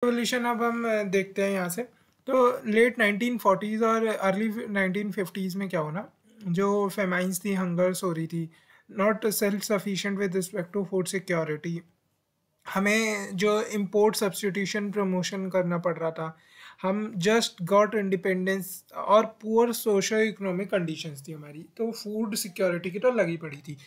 Revolution अब हम देखते हैं यहाँ से। तो लेट 1940s और अर्ली 1950s में क्या होना, जो फेमाइंस थी, हंगर्स हो रही थी, not self sufficient with respect to food security, हमें जो इम्पोर्ट सब्सटीट्यूशन प्रमोशन करना पड़ रहा था, हम जस्ट गॉट इंडिपेंडेंस, और पुअर सोशो इकोनॉमिक कंडीशंस थी हमारी, तो फूड सिक्योरिटी की तो लगी पड़ी थी।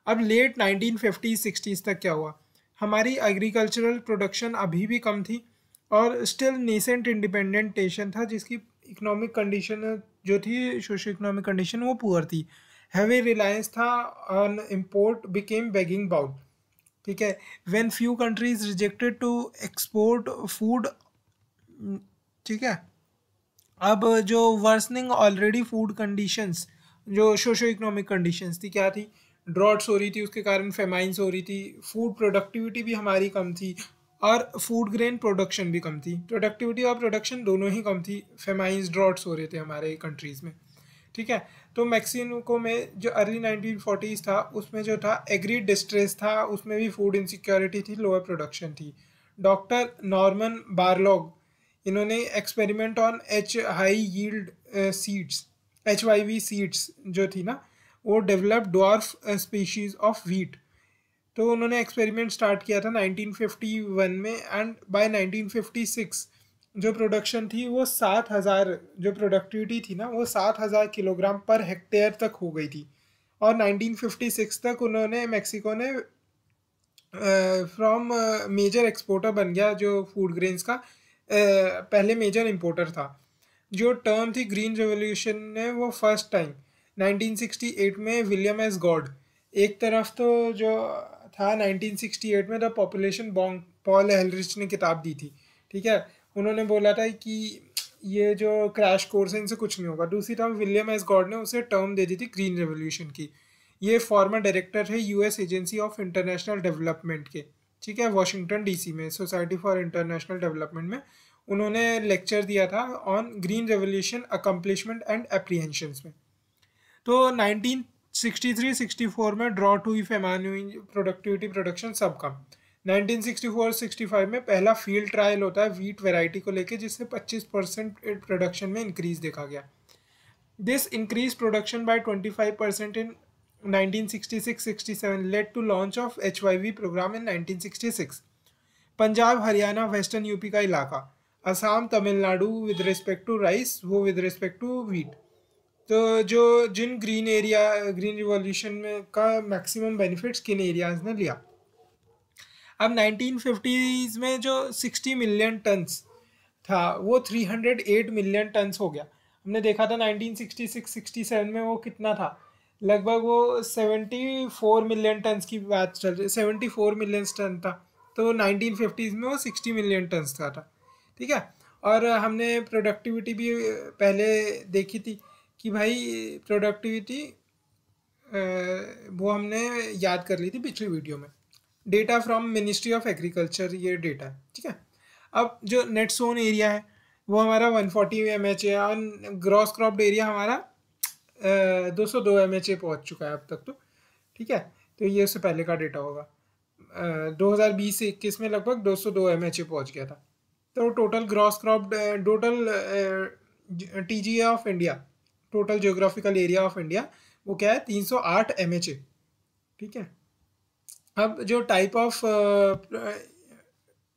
अब लेट 1950s-60s तक क्या हुआ, हमारी एग्रीकल्चरल प्रोडक्शन अभी भी कम थी और स्टिल नेसेंट इंडिपेंडेंट नेशन था, जिसकी इकोनॉमिक कंडीशन जो थी, सोशो इकोनॉमिक कंडीशन, वो पुअर थी। हैवी रिलायंस था on import became begging bowl. ठीक है, when few countries rejected to export food. ठीक है, अब जो वर्सनिंग ऑलरेडी फूड कंडीशंस, जो सोशो इकोनॉमिक कंडीशंस थी, क्या थी, ड्रॉट्स हो रही थी, उसके कारण फेमाइंस हो रही थी, फूड प्रोडक्टिविटी भी हमारी कम थी, और फूड ग्रेन प्रोडक्शन भी कम थी, प्रोडक्टिविटी और प्रोडक्शन दोनों ही कम थी, फेमाइंस ड्रॉट्स हो रहे थे हमारे कंट्रीज़ में। ठीक है, तो मैक्सिको में जो अर्ली 1940s था, उसमें जो था एग्री डिस्ट्रेस था, उसमें भी फूड इनसिक्योरिटी थी, लोअर प्रोडक्शन थी। डॉक्टर नॉर्मन बारलॉग, इन्होंने experiment on H high yield seeds, HYV seeds जो थी ना, वो develop dwarf species of wheat. तो उन्होंने एक्सपेरिमेंट स्टार्ट किया था 1951 में, एंड बाय 1956 जो प्रोडक्शन थी वो 7,000, जो प्रोडक्टिविटी थी ना, वो 7,000 किलोग्राम पर हेक्टेयर तक हो गई थी। और 1956 तक उन्होंने, मेक्सिको ने फ्रॉम मेजर एक्सपोर्टर बन गया जो फूड ग्रेन्स का, पहले मेजर इंपोर्टर था। जो टर्म थी ग्रीन रेवोल्यूशन ने, वो फर्स्ट टाइम 1968 में विलियम एस गॉड, एक तरफ तो जो था 1968 में द पॉपुलेशन बॉन्ग, पॉल एहलरिच ने किताब दी थी। ठीक है, उन्होंने बोला था कि ये जो क्रैश कोर्स है इनसे कुछ नहीं होगा। दूसरी तरफ विलियम एस गॉड ने उसे टर्म दे दी थी ग्रीन रेवोल्यूशन की। ये फॉर्मर डायरेक्टर है US agency of international development के। ठीक है, वाशिंगटन डीसी में सोसाइटी फॉर इंटरनेशनल डेवलपमेंट में उन्होंने लेक्चर दिया था on green revolution accomplishment and apprehensions में। तो 1963-64 में ड्रॉट हुई, फेमान हुई, प्रोडक्टिविटी प्रोडक्शन सब कम। 1964-65 में पहला फील्ड ट्रायल होता है वीट वेराइटी को लेके, जिससे 25% प्रोडक्शन में इंक्रीज देखा गया। This increase production by 25% in 1966-67 led to launch of HYV programme in 1966। Punjab, Haryana, western UP का इलाका, Assam, Tamil Nadu with respect to rice, वो विद रिस्पेक्ट टू वीट। तो जो जिन ग्रीन एरिया, ग्रीन रिवॉल्यूशन में का मैक्सिमम बेनिफिट्स किन एरियाज ने लिया। अब 1950s में जो 60 मिलियन टन्स था, वो 308 मिलियन टन्स हो गया। हमने देखा था 1966-67 में वो कितना था, लगभग वो 74 मिलियन टन्स की बात चल रही, 74 मिलियन टन था। तो 1950s में वो 60 मिलियन टन्स था। ठीक है, और हमने प्रोडक्टिविटी भी पहले देखी थी कि भाई प्रोडक्टिविटी, वो हमने याद कर ली थी पिछली वीडियो में। Data from ministry of agriculture, ये डेटा है। ठीक है, अब जो नेट सोन एरिया है वो हमारा 140 MHA है, और ग्रॉस क्रॉप्ड एरिया हमारा 202 MHA पहुंच चुका है अब तक तो। ठीक है, तो ये उससे पहले का डेटा होगा। 2020 से 21 में लगभग 202 MHA पहुंच गया था। तो total gross cropped, total TGA of India, total geographical area of India, वो क्या है, 308 MHA। ठीक है, अब जो type of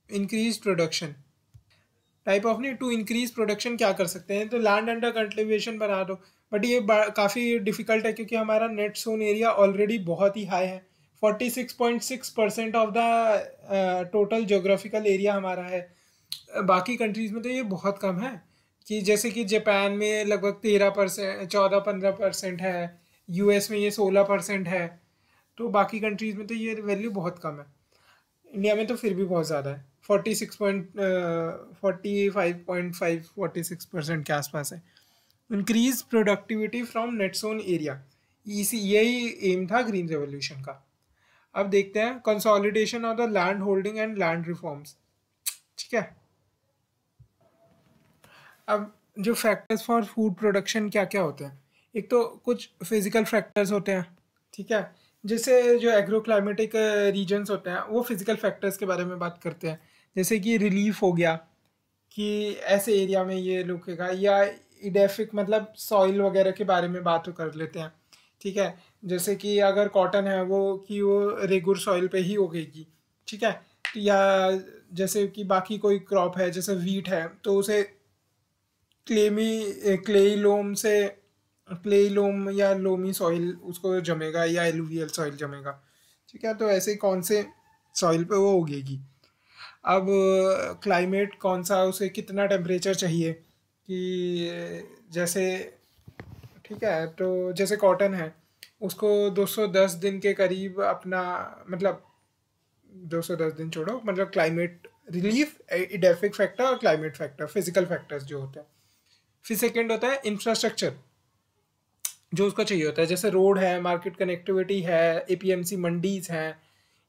increase production, type of नहीं, टू इंक्रीज प्रोडक्शन क्या कर सकते हैं, तो लैंड अंडर कल्टिवेशन बना दो। बट ये काफ़ी डिफिकल्ट है, क्योंकि हमारा नेट सोन एरिया ऑलरेडी बहुत ही हाई है। 46.6% of the total geographical area हमारा है। बाकी कंट्रीज़ में तो ये बहुत कम है, कि जैसे कि जापान में लगभग 13%, 14-15% है, US में ये 16% है। तो बाकी कंट्रीज़ में तो ये वैल्यू बहुत कम है। इंडिया में तो फिर भी बहुत ज़्यादा है, 46% के आसपास है। Increase productivity from net sown area, इसी यही एम था ग्रीन रेवोल्यूशन का। अब देखते हैं consolidation of the land holding and land reforms. ठीक है, अब जो फैक्टर्स फॉर फूड प्रोडक्शन क्या क्या होते हैं, एक तो कुछ फिजिकल फैक्टर्स होते हैं। ठीक है, जैसे जो एग्रो क्लाइमेटिक रीजन्स होते हैं, वो फिजिकल फैक्टर्स के बारे में बात करते हैं। जैसे कि रिलीफ हो गया कि ऐसे एरिया में ये रुकेगा, या इडेफिक मतलब सॉइल वगैरह के बारे में बात कर लेते हैं। ठीक है, जैसे कि अगर कॉटन है वो कि वो रेगुर सॉइल पे ही उगेगी। ठीक है, तो या जैसे कि बाकी कोई क्रॉप है जैसे वीट है तो उसे क्लेमी क्लेई लोम से क्लेई लोम या लोमी सॉइल उसको जमेगा या एलुवियल सॉइल जमेगा। ठीक है, तो ऐसे ही कौन से सॉइल पे वो उगेगी। अब क्लाइमेट कौन सा, उसे कितना टेम्परेचर चाहिए कि जैसे, ठीक है, तो जैसे कॉटन है उसको 210 दिन के करीब अपना मतलब 210 दिन छोड़ो, मतलब क्लाइमेट रिलीफ, इडेफिक फैक्टर और क्लाइमेट फैक्टर फिजिकल फैक्टर्स जो होते हैं। फिर सेकेंड होता है इंफ्रास्ट्रक्चर जो उसको चाहिए होता है, जैसे रोड है, मार्केट कनेक्टिविटी है, एपीएमसी मंडीज हैं,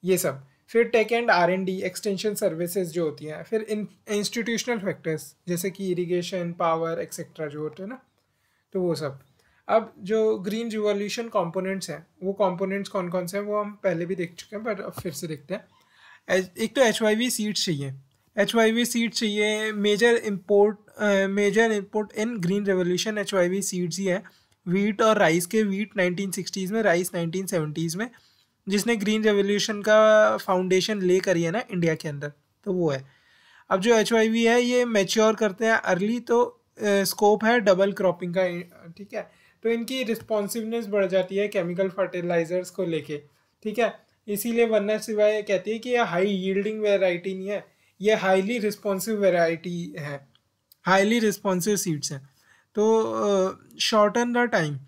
ये सब। फिर टेक एंड आर&डी एक्सटेंशन सर्विसेज जो होती हैं। फिर इंस्टीट्यूशनल फैक्टर्स जैसे कि इरिगेशन, पावर एक्सेट्रा जो होते हैं ना, तो वो सब। अब जो ग्रीन रिवॉल्यूशन कंपोनेंट्स हैं, वो कंपोनेंट्स कौन कौन से हैं वो हम पहले भी देख चुके हैं, पर अब फिर से देखते हैं। एक तो HYV सीड्स चाहिए। HYV सीड्स चाहिए, major import in green revolution HYV seeds ही है। वीट और राइस के, वीट 1960s में, राइस 1970s में, जिसने ग्रीन रेवोल्यूशन का फाउंडेशन ले करी है ना इंडिया के अंदर, तो वो है। अब जो HYV है ये मैच्योर करते हैं अर्ली, तो स्कोप है डबल क्रॉपिंग का। ठीक है, तो इनकी रिस्पॉन्सिवनेस बढ़ जाती है केमिकल फर्टिलाइजर्स को लेके। ठीक है, इसीलिए वरना सिवाय कहती है कि ये हाई यील्डिंग वेराइटी नहीं है, ये हाईली रिस्पॉन्सिव वेराइटी है, हाईली रिस्पॉन्सिव सीड्स हैं। तो शॉर्टन द टाइम,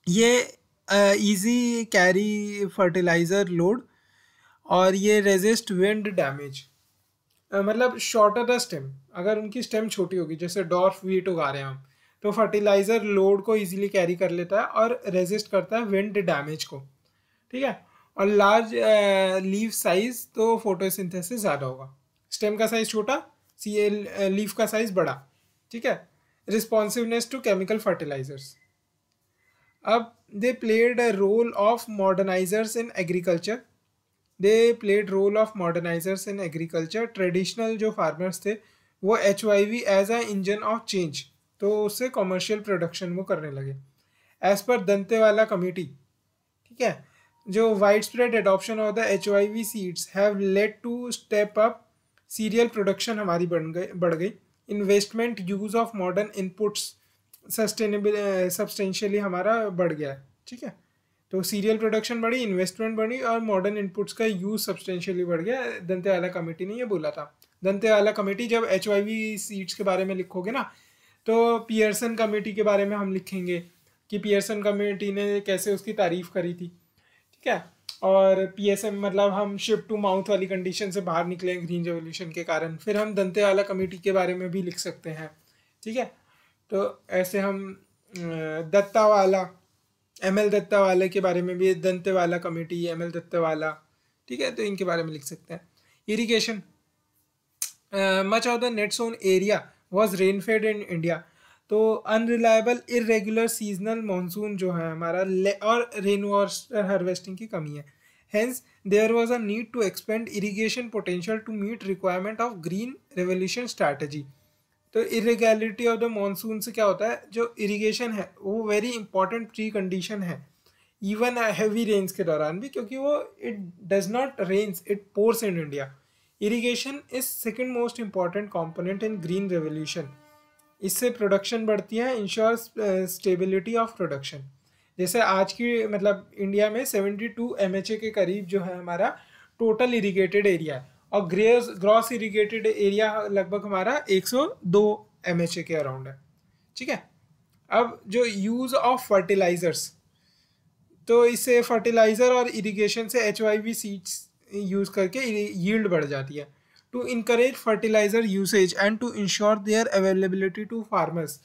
ये इजी कैरी फर्टिलाइज़र लोड, और ये रेजिस्ट विंड डैमेज। मतलब शॉर्टर द स्टेम, अगर उनकी स्टेम छोटी होगी, जैसे डॉर्फ वीट उगा रहे हैं हम, तो फर्टिलाइज़र लोड को इजीली कैरी कर लेता है और रेजिस्ट करता है विंड डैमेज को। ठीक है, और लार्ज लीफ साइज, तो फोटोसिंथेसिस ज़्यादा होगा। स्टेम का साइज छोटा, लीफ का साइज बड़ा। ठीक है, रिस्पॉन्सिवनेस टू केमिकल फर्टिलाइजर्स। अब they played a role of modernizers in agriculture. Traditional जो फार्मर्स थे वो HYV as a engine of change, तो उससे कॉमर्शियल प्रोडक्शन वो करने लगे। एज पर दंतेवाला कमेटी, ठीक है, जो wide spread adoption of the HYV seeds have led to step up cereal production हमारी बढ़ गई। Investment use of modern inputs substantially हमारा बढ़ गया है। ठीक है, तो सीरियल प्रोडक्शन बढ़ी, इन्वेस्टमेंट बढ़ी, और मॉडर्न इनपुट्स का यूज सब्सटेंशियली बढ़ गया। दंतेवाला कमेटी ने ये बोला था। दंतेवाला कमेटी, जब HYV सीड्स के बारे में लिखोगे ना, तो पियर्सन कमेटी के बारे में हम लिखेंगे कि पियर्सन कमेटी ने कैसे उसकी तारीफ करी थी। ठीक है, और PSM मतलब हम शिप टू माउथ वाली कंडीशन से बाहर निकले ग्रीन रेवोल्यूशन के कारण, फिर हम दंतेवाला कमेटी के बारे में भी लिख सकते हैं। ठीक है, तो ऐसे हम दत्तावाला, ML दत्तावाला के बारे में भी, दंतेवाला कमेटी, ML दत्तावाला, ठीक है, तो इनके बारे में लिख सकते हैं। Irrigation, much of the net sown area was rain fed in India. तो अनरिलायबल इरेगुलर सीजनल मानसून जो है हमारा, और रेन वाटर हार्वेस्टिंग की कमी है। Hence there was a need to expand irrigation potential to meet requirement of green revolution strategy. तो irregularity of the monsoon से क्या होता है, जो इरिगेशन है वो वेरी इंपॉर्टेंट प्री कंडीशन है इवन हैवी रेन्स के दौरान भी, क्योंकि वो it does not rains, it pours in India. Irrigation is second most important component in green revolution. इससे प्रोडक्शन बढ़ती है, इंश्योर स्टेबिलिटी ऑफ प्रोडक्शन। जैसे आज की मतलब इंडिया में 72 MHA के करीब जो है हमारा टोटल इरिगेटेड एरिया है, और ग्रॉस इरिगेटेड एरिया लगभग हमारा 102 MHA के अराउंड है। ठीक है, अब जो यूज़ ऑफ फर्टिलाइजर्स, तो इससे फर्टिलाइज़र और इरिगेशन से HYV सीड्स यूज़ करके यील्ड बढ़ जाती है। To encourage fertiliser usage and to ensure their availability to farmers,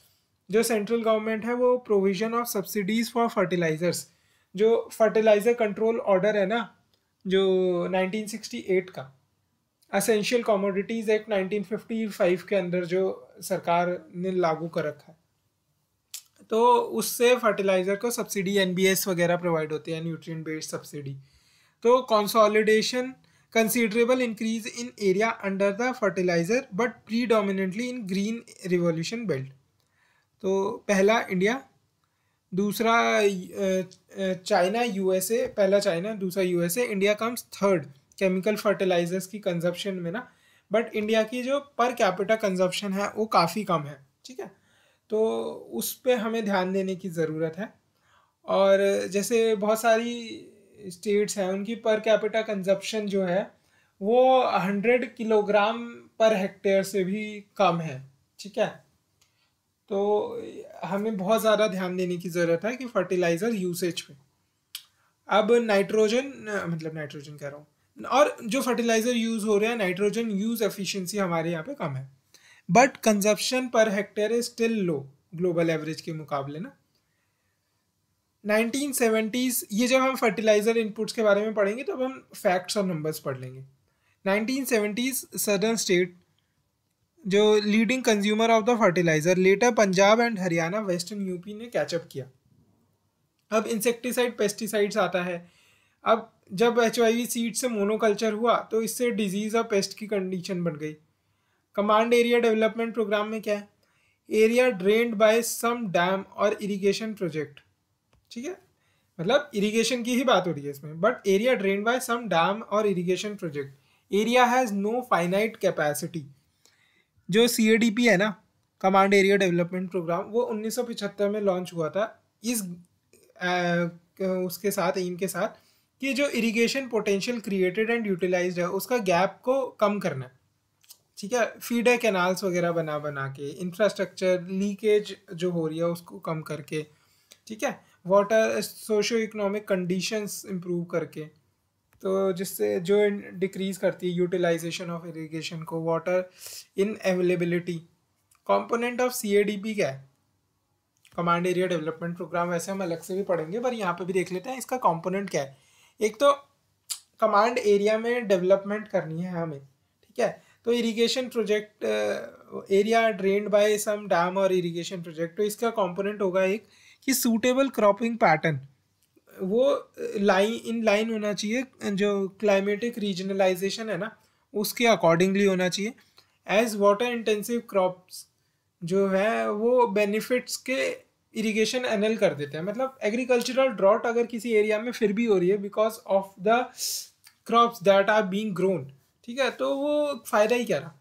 जो सेंट्रल गवर्नमेंट है वो provision of subsidies for fertilisers, जो फर्टिलाइज़र कंट्रोल ऑर्डर है ना, जो 1968 का, असेंशियल कमोडिटीज़ एक्ट 1955 के अंदर जो सरकार ने लागू कर रखा है, तो उससे फर्टिलाइज़र को सब्सिडी NBS वगैरह प्रोवाइड होती है, न्यूट्रिएंट बेस्ड सब्सिडी। तो consolidation considerable increase in area under the fertilizer but predominantly in green revolution belt. तो पहला इंडिया, दूसरा चाइना यूएसए, पहला चाइना दूसरा USA, India comes third chemical fertilisers की कंजप्शन में ना, बट इंडिया की जो पर कैपिटा कंजप्शन है वो काफ़ी कम है, ठीक है, तो उस पर हमें ध्यान देने की ज़रूरत है। और जैसे बहुत सारी स्टेट्स हैं उनकी पर कैपिटा कंजप्शन जो है वो 100 किलोग्राम पर हेक्टेयर से भी कम है, ठीक है, तो हमें बहुत ज़्यादा ध्यान देने की ज़रूरत है कि फर्टिलाइज़र यूसेज पे। अब नाइट्रोजन, मतलब नाइट्रोजन कह रहा हूँ, और जो फर्टिलाइज़र यूज़ हो रहे हैं नाइट्रोजन यूज़ एफिशिएंसी हमारे यहाँ पे कम है, but consumption per hectare is still low global average के मुकाबले ना। 1970s, ये जब हम फर्टिलाइज़र इनपुट्स के बारे में पढ़ेंगे तो अब हम फैक्ट्स और नंबर्स पढ़ लेंगे। 1970s सदर्न स्टेट जो leading consumer of the fertiliser, later Punjab and Haryana, western UP ने कैचअप किया। अब इंसेक्टिसाइड पेस्टिसाइड्स आता है। अब जब HIV सीड से मोनोकल्चर हुआ तो इससे डिजीज़ और पेस्ट की कंडीशन बन गई। कमांड एरिया डेवलपमेंट प्रोग्राम में क्या है, area drained by some dam और इरिगेशन प्रोजेक्ट, ठीक है, मतलब इरिगेशन की ही बात हो रही है इसमें, but area drained by some dam और irrigation project, area has no finite capacity. जो CADP है ना, कमांड एरिया डेवलपमेंट प्रोग्राम, वो 1975 में लॉन्च हुआ था इस उसके साथ, एम के साथ कि जो irrigation potential created and utilised है उसका गैप को कम करना है, ठीक है, फीडर कैनाल्स वगैरह बना के, इंफ्रास्ट्रक्चर लीकेज जो हो रही है उसको कम करके, ठीक है, water socio economic conditions improve करके, तो जिससे जो डिक्रीज करती है यूटिलाइजेशन ऑफ इरिगेशन को, water in availability. Component of CADP क्या है, कमांड एरिया डेवलपमेंट प्रोग्राम, वैसे हम अलग से भी पढ़ेंगे पर यहाँ पे भी देख लेते हैं इसका कंपोनेंट क्या है। एक तो कमांड एरिया में डेवलपमेंट करनी है हमें, ठीक है, तो irrigation project, area drained by some dam और इरिगेशन प्रोजेक्ट, तो इसका कंपोनेंट होगा एक कि सूटेबल क्रॉपिंग पैटर्न, वो इन लाइन होना चाहिए, जो क्लाइमेटिक रीजनलाइजेशन है ना उसके अकॉर्डिंगली होना चाहिए। एज वाटर इंटेंसिव क्रॉप्स जो है वो बेनिफिट्स के इरिगेशन एनल कर देते हैं, मतलब एग्रीकल्चरल ड्रॉट अगर किसी एरिया में फिर भी हो रही है because of the crops that are being grown, ठीक है, तो वो फ़ायदा ही क्या रहा।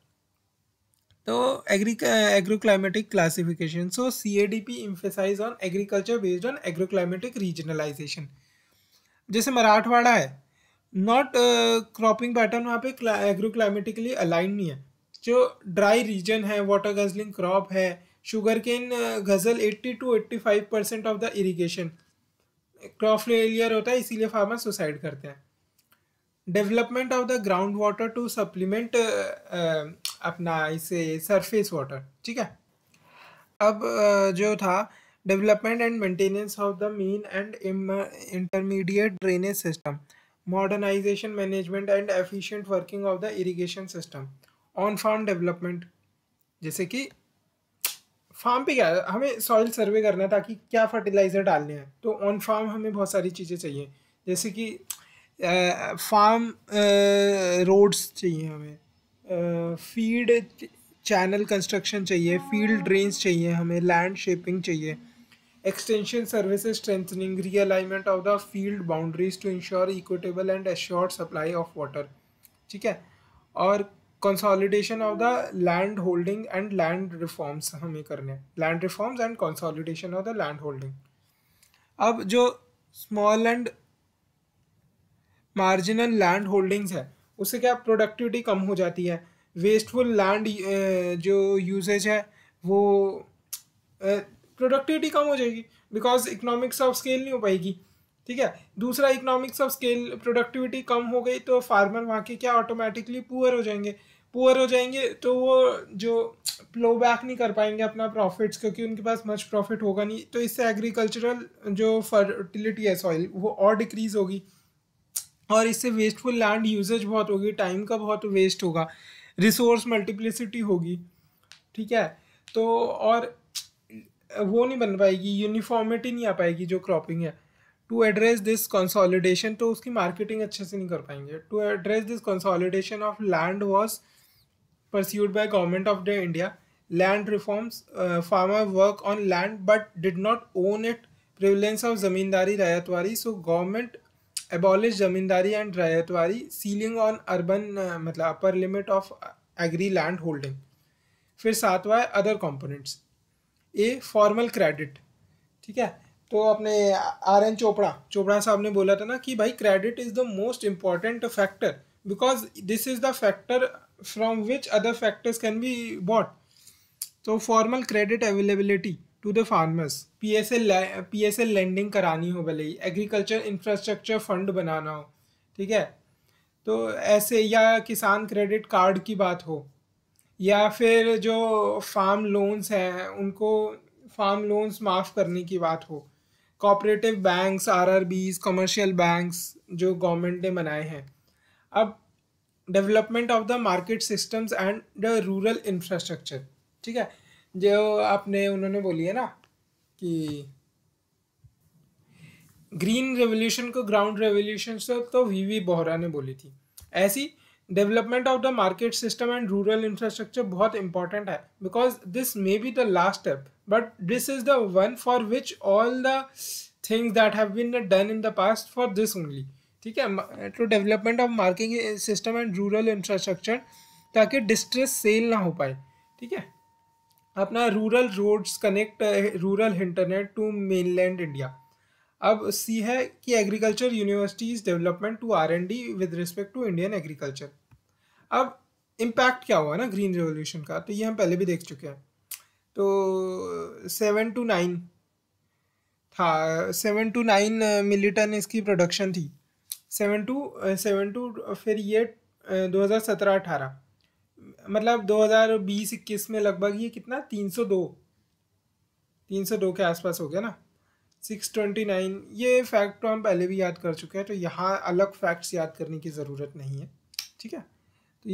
तो agroclimatic classification, so CADP emphasize on agriculture based on agroclimatic regionalisation. जैसे मराठवाड़ा है, नॉट क्रॉपिंग पैटर्न वहाँ पे एग्रोक्लाइमेटिकली अलाइन नहीं है, जो ड्राई रीजन है, वाटर गजलिंग क्रॉप है, sugar cane guzzle 80 to 85% of the irrigation, crop failure होता है इसीलिए फार्मर सुसाइड करते हैं। Development of the ground water to supplement अपना इसे सरफेस वाटर, ठीक है। अब जो था development and maintenance of the main and intermediate drainage system, modernisation management and efficient working of the irrigation system, on farm development, जैसे कि farm पे क्या है, हमें सॉइल सर्वे करना है ताकि क्या फर्टिलाइज़र डालने हैं, तो ऑन फार्म हमें बहुत सारी चीज़ें चाहिए, जैसे कि फार्म रोड्स चाहिए हमें, फीड चैनल कंस्ट्रक्शन चाहिए, फील्ड ड्रेन्स चाहिए हमें, लैंड शेपिंग चाहिए, extension services strengthening, realignment of the field boundaries to ensure equitable and assured supply of water, ठीक है, और consolidation of the land holding and land reforms हमें करने हैं, land reforms and consolidation of the land holding. अब जो small and marginal land holdings है उससे क्या प्रोडक्टिविटी कम हो जाती है, वेस्टफुल लैंड जो यूजेज है वो प्रोडक्टिविटी कम हो जाएगी बिकॉज इकोनॉमिक्स ऑफ स्केल नहीं हो पाएगी, ठीक है। दूसरा इकोनॉमिक्स ऑफ स्केल, प्रोडक्टिविटी कम हो गई तो फार्मर वहाँ के क्या ऑटोमेटिकली पुअर हो जाएंगे तो वो जो फ्लो बैक नहीं कर पाएंगे अपना प्रॉफिट्स, क्योंकि उनके पास मच प्रॉफिट होगा नहीं, तो इससे एग्रीकल्चरल जो फर्टिलिटी है सॉइल वो और डिक्रीज होगी, और इससे वेस्टफुल लैंड यूजेज बहुत होगी, टाइम का बहुत वेस्ट होगा, रिसोर्स मल्टीप्लिसिटी होगी, ठीक है, तो और वो नहीं बन पाएगी, यूनिफॉर्मिटी नहीं आ पाएगी जो क्रॉपिंग है, टू एड्रेस दिस कंसोलिडेशन, तो उसकी मार्केटिंग अच्छे से नहीं कर पाएंगे। To address this consolidation of land was pursued by government of the India. Land reforms, farmer work on land but did not own it. Prevalence of zamindari rayatwari. So government abolished zamindari and rayatwari, sealing on urban मतलब upper limit of agri land holding. फिर सातवां है other components. A formal credit, ठीक है। तो अपने are N Chopra साहब ने बोला था ना कि भाई credit is the most important factor because this is the factor from which other factors can be bought. तो formal credit availability to the farmers, PSL lending करानी हो, भले ही एग्रीकल्चर इंफ्रास्ट्रक्चर फंड बनाना हो, ठीक है। तो ऐसे, या किसान क्रेडिट कार्ड की बात हो, या फिर जो फार्म लोन्स हैं उनको फार्म लोन्स माफ़ करने की बात हो, cooperative banks, RRBs, commercial banks जो गवर्नमेंट ने बनाए हैं। अब development of the market systems and the rural infrastructure, ठीक है। जो आपने उन्होंने बोली है ना कि ग्रीन रेवोल्यूशन को ग्राउंड रेवोल्यूशन से तो वीवी बोहरा ने बोली थी, ऐसी development of the market system and rural infrastructure बहुत इंपॉर्टेंट है because this may be the last step but this is the one for which all the things that have been done in the past for this only, ठीक है। तो development of marketing system and rural infrastructure ताकि distress sale ना हो पाए, ठीक है। अपना rural roads connect rural internet to mainland India. अब सी है कि agriculture universities development to R&D with respect to Indian agriculture. अब इम्पैक्ट क्या हुआ ना ग्रीन रेवोल्यूशन का, तो ये हम पहले भी देख चुके हैं। तो 7 to 9 था, 7 to 9 मिलीटन इसकी प्रोडक्शन थी, 7 to फिर ये 2017-18 मतलब 2020-21 में लगभग ये कितना 302 के आसपास हो गया ना, 629। ये फैक्ट तो हम पहले भी याद कर चुके हैं, तो यहाँ अलग फैक्ट्स याद करने की ज़रूरत नहीं है, ठीक है। तो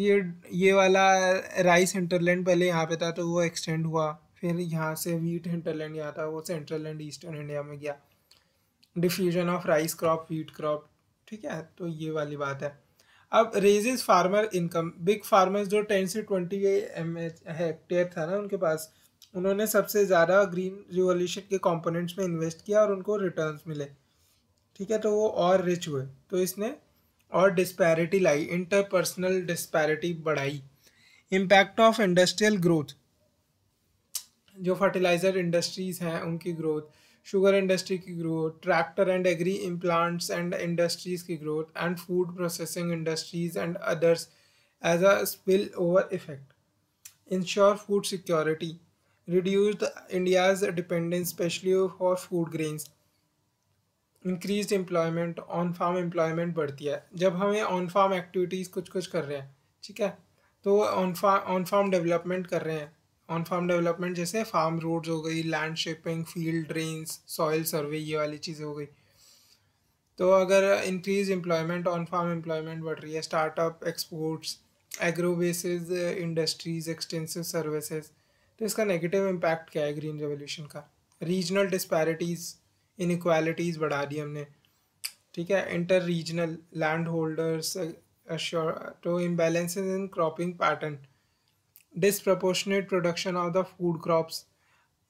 ये वाला राइस हिंटरलैंड पहले यहाँ पे था तो वो एक्सटेंड हुआ, फिर यहाँ से वीट हिंटरलैंड यहाँ था, वो सेंट्रल एंड ईस्टर्न इंडिया में गया, diffusion of rice crop, wheat crop, ठीक है। तो ये वाली बात है। अब raises farmer income, big farmers जो 10 से 20 हेक्टेयर था ना उनके पास, उन्होंने सबसे ज़्यादा ग्रीन रिवॉल्यूशन के कंपोनेंट्स में इन्वेस्ट किया और उनको रिटर्न्स मिले, ठीक है। तो वो और रिच हुए, तो इसने और डिस्पैरिटी लाई, इंटरपर्सनल डिस्पैरिटी बढ़ाई। इम्पैक्ट ऑफ इंडस्ट्रियल ग्रोथ, जो फर्टिलाइज़र इंडस्ट्रीज़ हैं उनकी ग्रोथ, शुगर इंडस्ट्री की growth, tractor and agri implants and industries की growth, and food processing industries and others as a spill over effect, ensure food security, reduced India's dependence especially for food grains, increased employment, on farm employment बढ़ती है जब हमें on farm activities कुछ कर रहे हैं, ठीक है। तो ऑन फार्म डेवलपमेंट कर रहे हैं, ऑन फार्म डेवलपमेंट जैसे फार्म रोड्स हो गई, land shaping, field drains, soil survey, ये वाली चीज़ें हो गई। तो अगर increase employment, on farm employment बढ़ रही है, startup, exports, agro basis industries, extensive services, तो इसका नेगेटिव इम्पैक्ट क्या है ग्रीन रेवोल्यूशन का? रीजनल डिस्पैरिटीज़, इनक्वालिटीज़ बढ़ा दी हमने, ठीक है। इंटर रीजनल लैंड होल्डर्स तो imbalances in cropping pattern, disproportionate production of the food crops,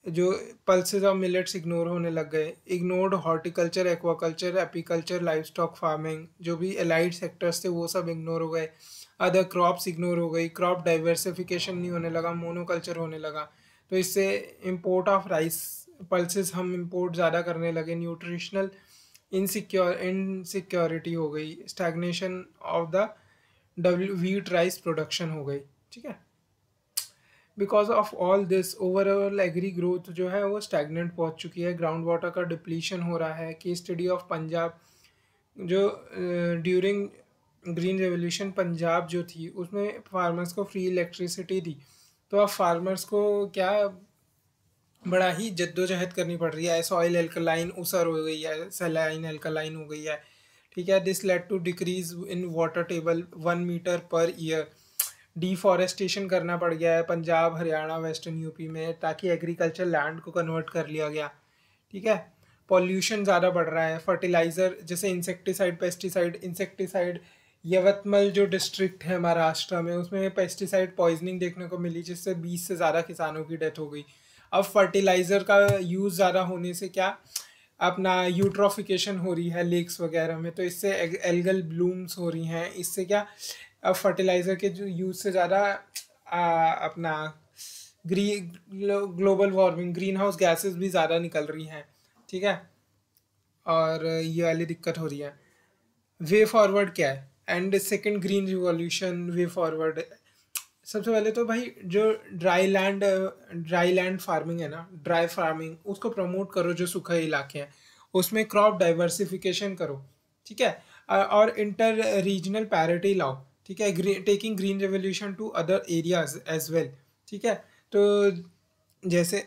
जो पल्सेस ऑफ मिलेट्स इग्नोर होने लग गए, ignored horticulture, aquaculture, apiculture, life stock farming, जो भी एलाइड सेक्टर्स थे वो सब इग्नोर हो गए, अदर क्रॉप्स इग्नोर हो गई, क्रॉप डाइवर्सिफिकेशन नहीं होने लगा, मोनोकल्चर होने लगा। तो इससे इंपोर्ट ऑफ राइस पल्सेस हम इंपोर्ट ज़्यादा करने लगे, न्यूट्रिशनल इनसिक्योरिटी हो गई, stagnation of the wheat rice production हो गई, ठीक है। Because of all this overall agri growth जो है वो स्टैगनेंट पहुंच चुकी है, ग्राउंड वाटर का डिप्लीशन हो रहा है। केस स्टडी ऑफ पंजाब, जो ड्यूरिंग ग्रीन रेवोल्यूशन पंजाब जो थी उसमें फार्मर्स को फ्री इलेक्ट्रिसिटी दी, तो अब फार्मर्स को क्या बड़ा ही जद्दोजहद करनी पड़ रही है, सॉइल एल्कलाइन ऊसर हो गई है, सलाइन एल्कलाइन हो गई है, ठीक है। This led to decrease in water table 1 metre per year, deforestation करना पड़ गया है पंजाब, हरियाणा, वेस्टर्न यूपी में, ताकि एग्रीकल्चर लैंड को कन्वर्ट कर लिया गया, ठीक है। पॉल्यूशन ज़्यादा बढ़ रहा है, फर्टिलाइज़र जैसे इंसेक्टिसाइड यवतमल जो डिस्ट्रिक्ट है महाराष्ट्र में, उसमें पेस्टिसाइड पॉइजनिंग देखने को मिली, जिससे 20 से ज़्यादा किसानों की डेथ हो गई। अब फर्टिलाइज़र का यूज़ ज़्यादा होने से क्या अपना यूट्रोफिकेशन हो रही है लेक्स वगैरह में, तो इससे एल्गल ब्लूम्स हो रही हैं। इससे क्या अब फर्टिलाइज़र के जो यूज़ से ज़्यादा अपना global warming, green house gases भी ज़्यादा निकल रही हैं, ठीक है, और ये वाली दिक्कत हो रही है। वे फॉरवर्ड क्या है and second green revolution way forward? सबसे पहले तो भाई जो ड्राई लैंड फार्मिंग है ना, ड्राई फार्मिंग, उसको प्रमोट करो। जो सूखे इलाके हैं उसमें क्रॉप डाइवर्सिफिकेशन करो, ठीक है, और इंटर रीजनल पैरिटी लाओ, ठीक है, taking green revolution to other areas as well, ठीक है। तो जैसे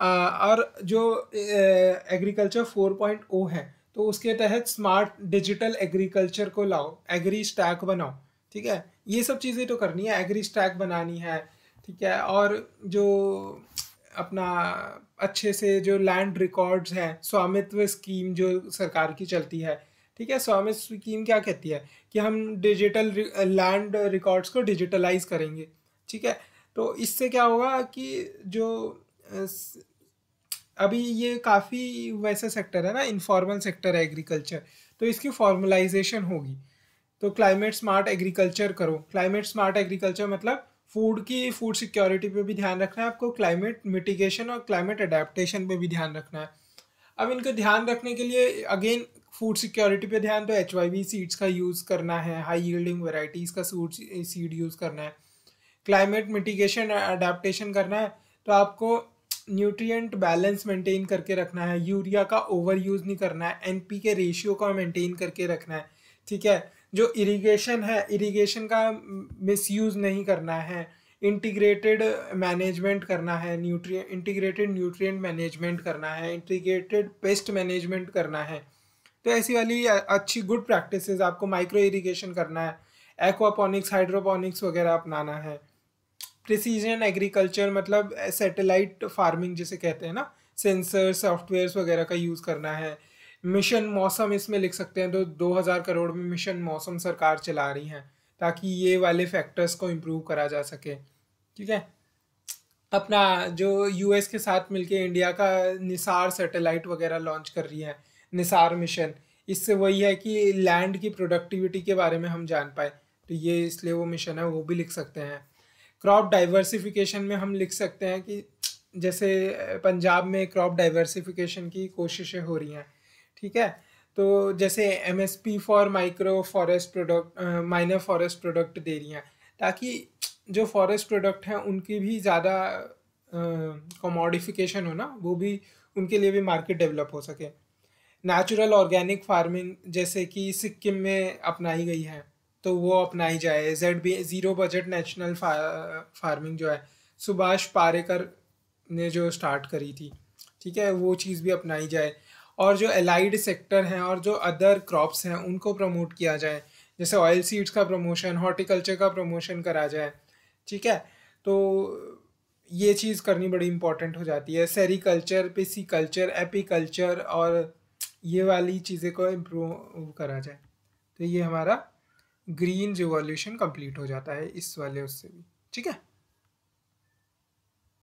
और जो एग्रीकल्चर 4.0 है, तो उसके तहत स्मार्ट डिजिटल एग्रीकल्चर को लाओ, एग्री स्टैक बनाओ, ठीक है। ये सब चीज़ें तो करनी है, एग्री स्टैक बनानी है, ठीक है। और जो अपना अच्छे से जो लैंड रिकॉर्ड्स हैं, स्वामित्व स्कीम जो सरकार की चलती है, ठीक है, स्वामित्व स्कीम क्या कहती है कि हम डिजिटल लैंड रिकॉर्ड्स को डिजिटलाइज करेंगे, ठीक है। तो इससे क्या होगा कि जो अभी ये काफ़ी वैसा सेक्टर है ना, इनफॉर्मल सेक्टर है एग्रीकल्चर, तो इसकी फॉर्मलाइजेशन होगी। तो क्लाइमेट स्मार्ट एग्रीकल्चर करो। क्लाइमेट स्मार्ट एग्रीकल्चर मतलब फूड सिक्योरिटी पे भी ध्यान रखना है आपको, क्लाइमेट मिटिगेशन और क्लाइमेट अडेप्टेशन पे भी ध्यान रखना है। अब इनको ध्यान रखने के लिए अगेन फूड सिक्योरिटी पे ध्यान, तो HYV सीड्स का यूज़ करना है, हाई यील्डिंग वेराइटीज़ का सीड यूज़ करना है। क्लाइमेट मिटिगेशन अडेप्टेशन करना है तो आपको न्यूट्रिएंट बैलेंस मेंटेन करके रखना है, यूरिया का ओवर यूज़ नहीं करना है, NP के रेशियो को मेंटेन करके रखना है, ठीक है। जो इरिगेशन है, इरिगेशन का मिसयूज़ नहीं करना है, इंटीग्रेटेड मैनेजमेंट करना है, इंटीग्रेटेड न्यूट्रिएंट मैनेजमेंट करना है, इंटीग्रेटेड पेस्ट मैनेजमेंट करना है। तो ऐसी वाली अच्छी गुड प्रैक्टिसेस, आपको माइक्रो इरिगेशन करना है, एक्वापॉनिक्स हाइड्रोपॉनिक्स वगैरह अपनाना है। प्रिसीजन एग्रीकल्चर मतलब सैटेलाइट फार्मिंग जिसे कहते हैं ना, सेंसर सॉफ्टवेयर्स वगैरह का यूज़ करना है। मिशन मौसम इसमें लिख सकते हैं, तो 2000 करोड़ में मिशन मौसम सरकार चला रही हैं ताकि ये वाले फैक्टर्स को इम्प्रूव करा जा सके, ठीक है। अपना जो US के साथ मिलके इंडिया का निसार सैटेलाइट वगैरह लॉन्च कर रही है, निसार मिशन, इससे वही है कि लैंड की प्रोडक्टिविटी के बारे में हम जान पाए, तो ये इसलिए वो मिशन है, वो भी लिख सकते हैं। क्रॉप डाइवर्सिफिकेशन में हम लिख सकते हैं कि जैसे पंजाब में क्रॉप डाइवर्सिफिकेशन की कोशिशें हो रही हैं, ठीक है। तो जैसे MSP for micro forest product, minor forest product दे रही हैं, ताकि जो फॉरेस्ट प्रोडक्ट हैं उनकी भी ज़्यादा कमोडिफिकेशन हो ना, वो भी उनके लिए भी मार्केट डेवलप हो सके। नेचुरल ऑर्गेनिक फार्मिंग जैसे कि सिक्किम में अपनाई गई है, तो वो अपनाई जाए। ZB zero budget national farming जो है सुभाष पारेकर ने जो स्टार्ट करी थी, ठीक है, वो चीज़ भी अपनाई जाए। और जो एलाइड सेक्टर हैं और जो अदर क्रॉप्स हैं उनको प्रमोट किया जाए, जैसे ऑयल सीड्स का प्रमोशन, हॉर्टिकल्चर का प्रमोशन करा जाए, ठीक है। तो ये चीज़ करनी बड़ी इंपॉर्टेंट हो जाती है। सेरीकल्चर, पिसीकल्चर, एपीकल्चर और ये वाली चीज़ें को इम्प्रूव करा जाए, तो ये हमारा ग्रीन रिवॉल्यूशन कंप्लीट हो जाता है इस वाले उससे भी, ठीक है।